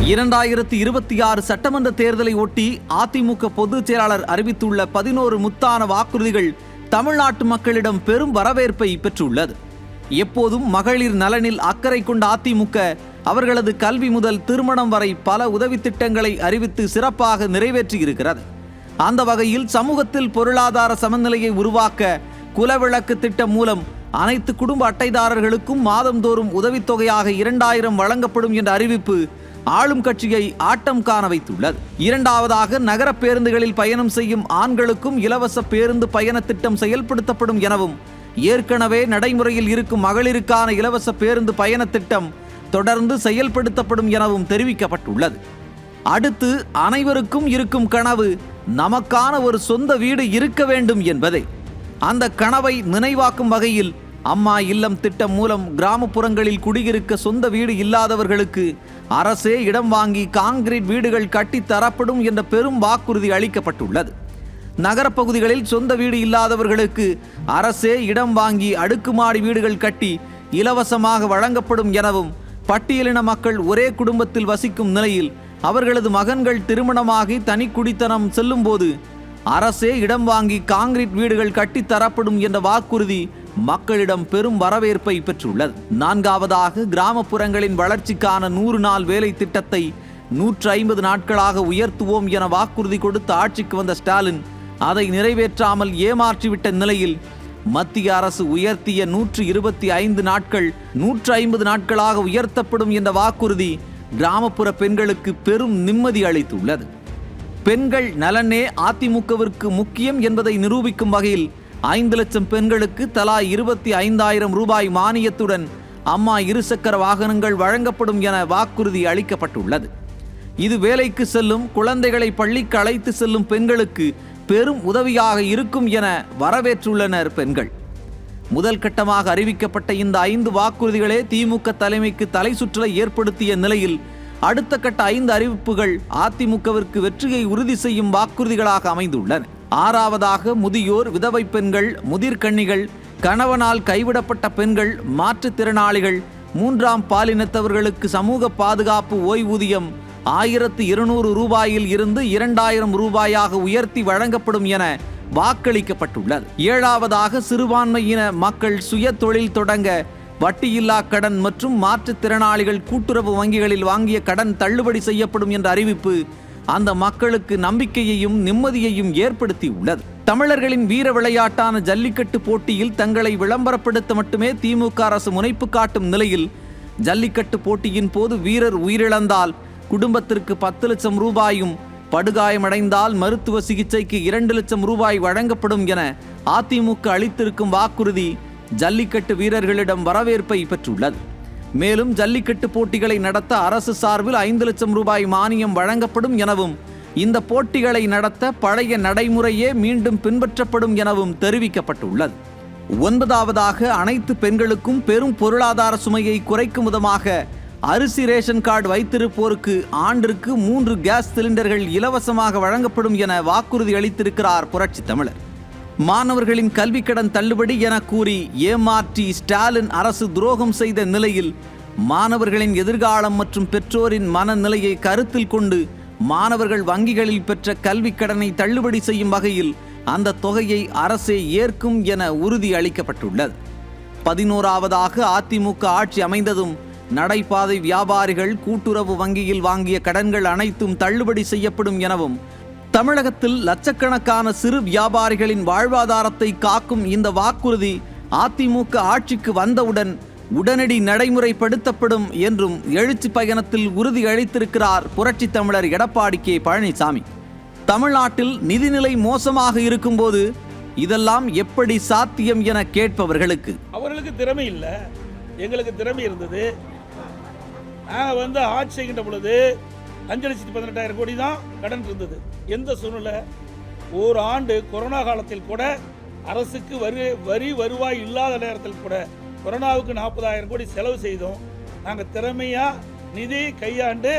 2026 சட்டமன்ற தேர்தலை ஒட்டி அதிமுக பொதுச் செயலாளர் அறிவித்துள்ள 11 முத்தான வாக்குறுதிகள் தமிழ்நாட்டு மக்களிடம் பெரும் வரவேற்பை பெற்றுள்ளது. எப்போதும் மகளிர் நலனில் அக்கறை கொண்ட அதிமுக அவர்களது கல்வி முதல் திருமணம் வரை பல உதவி திட்டங்களை அறிவித்து சிறப்பாக நிறைவேற்றியிருக்கிறது. அந்த வகையில் சமூகத்தில் பொருளாதார சமநிலையை உருவாக்க குலவிளக்கு திட்டம் மூலம் அனைத்து குடும்ப அட்டைதாரர்களுக்கும் மாதந்தோறும் உதவித்தொகையாக 2000 வழங்கப்படும் என்ற அறிவிப்பு ஆளும் கட்சியை ஆட்டம் காண வைத்துள்ளது. இரண்டாவதாக, நகர பேருந்துகளில் பயணம் செய்யும் ஆண்களுக்கும் இலவச பேருந்து பயண திட்டம் செயல்படுத்தப்படும் எனவும், ஏற்கனவே நடைமுறையில் இருக்கும் மகளிருக்கான இலவச பேருந்து பயண திட்டம் தொடர்ந்து செயல்படுத்தப்படும் எனவும் தெரிவிக்கப்பட்டுள்ளது. அடுத்து, அனைவருக்கும் இருக்கும் கனவு நமக்கான ஒரு சொந்த வீடு இருக்க வேண்டும் என்பதே. அந்த கனவை நினைவாக்கும் வகையில் அம்மா இல்லம் திட்டம் மூலம் கிராமப்புறங்களில் குடியிருக்க சொந்த வீடு இல்லாதவர்களுக்கு அரசே இடம் வாங்கி கான்கிரீட் வீடுகள் கட்டி தரப்படும் என்ற பெரும் வாக்குறுதி அளிக்கப்பட்டுள்ளது. நகரப்பகுதிகளில் சொந்த வீடு இல்லாதவர்களுக்கு அரசே இடம் வாங்கி அடுக்குமாடி வீடுகள் கட்டி இலவசமாக வழங்கப்படும் எனவும், பட்டியலின மக்கள் ஒரே குடும்பத்தில் வசிக்கும் நிலையில் அவர்களது மகன்கள் திருமணமாகி தனி குடித்தனம் செல்லும் போது அரசே இடம் வாங்கி கான்கிரீட் வீடுகள் கட்டி தரப்படும் என்ற வாக்குறுதி மக்களிடம் பெரும் வரவேற்பை பெற்றுள்ளது. நான்காவதாக, கிராமப்புறங்களின் வளர்ச்சிக்கான 100 நாள் வேலை திட்டத்தை 150 நாட்களாக உயர்த்துவோம் என வாக்குறுதி கொடுத்து ஆட்சிக்கு வந்த ஸ்டாலின் அதை நிறைவேற்றாமல் ஏமாற்றிவிட்ட நிலையில் மத்திய அரசு உயர்த்திய 125 நாட்கள் 150 நாட்களாக உயர்த்தப்படும் என்ற வாக்குறுதி கிராமப்புற பெண்களுக்கு பெரும் நிம்மதி அளித்துள்ளது. பெண்கள் நலனே அதிமுகவிற்கு முக்கியம் என்பதை நிரூபிக்கும் வகையில் 5 லட்சம் பெண்களுக்கு தலா 25,000 ரூபாய் மானியத்துடன் அம்மா இருசக்கர வாகனங்கள் வழங்கப்படும் என வாக்குறுதி அளிக்கப்பட்டுள்ளது. இது வேலைக்கு செல்லும் குழந்தைகளை பள்ளிக்கு அழைத்து செல்லும் பெண்களுக்கு பெரும் உதவியாக இருக்கும் என வரவேற்றுள்ளனர் பெண்கள். முதல் கட்டமாக அறிவிக்கப்பட்ட இந்த 5 வாக்குறுதிகளே திமுக தலைமைக்கு தலை சுற்றலை ஏற்படுத்திய நிலையில் அடுத்த கட்ட 5 அறிவிப்புகள் அதிமுகவிற்கு வெற்றியை உறுதி செய்யும் வாக்குறுதிகளாக அமைந்துள்ளன. ஆறாவதாக, முதியோர், விதவை பெண்கள், முதிர்கன்னிகள், கணவனால் கைவிடப்பட்ட பெண்கள், மாற்றுத்திறனாளிகள், 3ஆம் பாலினத்தவர்களுக்கு சமூக பாதுகாப்பு ஓய்வூதியம் 1200 ரூபாயில் இருந்து 2000 ரூபாயாக உயர்த்தி வழங்கப்படும் என வாக்களிக்கப்பட்டுள்ளது. ஏழாவதாக, சிறுபான்மையின மக்கள் சுய தொழில் தொடங்க வட்டியில்லா கடன் மற்றும் மாற்றுத்திறனாளிகள் கூட்டுறவு வங்கிகளில் வாங்கிய கடன் தள்ளுபடி செய்யப்படும் என்ற அறிவிப்பு அந்த மக்களுக்கு நம்பிக்கையையும் நிம்மதியையும் ஏற்படுத்தி உள்ளது. தமிழர்களின் வீர விளையாட்டான ஜல்லிக்கட்டு போட்டியில் தங்களை விளம்பரப்படுத்த மட்டுமே திமுக அரசு முனைப்பு காட்டும் நிலையில், ஜல்லிக்கட்டு போட்டியின் போது வீரர் உயிரிழந்தால் குடும்பத்திற்கு 10 லட்சம் ரூபாயும், படுகாயமடைந்தால் மருத்துவ சிகிச்சைக்கு 2 லட்சம் ரூபாய் வழங்கப்படும் என அதிமுக அளித்திருக்கும் வாக்குறுதி ஜல்லிக்கட்டு வீரர்களிடம் வரவேற்பை பெற்றுள்ளது. மேலும் ஜல்லிக்கட்டு போட்டிகளை நடத்த அரசு சார்பில் 5 லட்சம் ரூபாய் மானியம் வழங்கப்படும் எனவும், இந்த போட்டிகளை நடத்த பழைய நடைமுறையே மீண்டும் பின்பற்றப்படும் எனவும் தெரிவிக்கப்பட்டுள்ளது. 9ஆவதாக, அனைத்து பெண்களுக்கும் பெரும் பொருளாதார சுமையை குறைக்கும் விதமாக அரிசி ரேஷன் கார்டு வைத்திருப்போருக்கு ஆண்டிற்கு 3 கேஸ் சிலிண்டர்கள் இலவசமாக வழங்கப்படும் என வாக்குறுதி அளித்திருக்கிறார் புரட்சி தமிழர். மாணவர்களின் கல்வி கடன் தள்ளுபடி என கூறி ஏமாற்றி ஸ்டாலின் அரசு துரோகம் செய்த நிலையில், மாணவர்களின் எதிர்காலம் மற்றும் பெற்றோரின் மனநிலையை கருத்தில் கொண்டு மாணவர்கள் வங்கிகளில் பெற்ற கல்வி கடனை தள்ளுபடி செய்யும் வகையில் அந்த தொகையை அரசே ஏற்கும் என உறுதி அளிக்கப்பட்டுள்ளது. 11ஆவதாக, அதிமுக ஆட்சி அமைந்ததும் நடைபாதை வியாபாரிகள் கூட்டுறவு வங்கியில் வாங்கிய கடன்கள் அனைத்தும் தள்ளுபடி செய்யப்படும் எனவும், தமிழகத்தில் லட்சக்கணக்கான சிறு வியாபாரிகளின் வாழ்வாதாரத்தை காக்கும் இந்த வாக்குறுதி அதிமுக ஆட்சிக்கு வந்தவுடன் உடனடி நடைமுறைப்படுத்தப்படும் என்றும் எழுச்சி பயணத்தில் உறுதி அளித்திருக்கிறார் புரட்சி தமிழர் எடப்பாடி கே பழனிசாமி. தமிழ்நாட்டில் நிதிநிலை மோசமாக இருக்கும்போது இதெல்லாம் எப்படி சாத்தியம் என கேட்பவர்களுக்கு, அவர்களுக்கு திறமை இல்லை, எங்களுக்கு திறமை இருந்தது. நாங்கள் ஆட்சி செய்கின்ற பொழுது 5,18,000 கோடி தான் கடன் இருந்தது. எந்த சூழ்நிலை, ஒரு ஆண்டு கொரோனா காலத்தில் கூட அரசுக்கு வரி வருவாய் இல்லாத நேரத்தில் கூட கொரோனாவுக்கு 40,000 கோடி செலவு செய்தோம். நாங்கள் திறமையாக நிதி கையாண்டு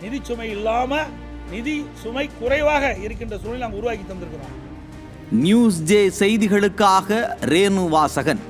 நிதி சுமை இல்லாமல் நிதி சுமை குறைவாக இருக்கின்ற சூழ்நிலை நாங்கள் உருவாக்கி தந்திருக்கிறோம். நியூஸ் ஜே செய்திகளுக்காக ரேணு வாசகன்.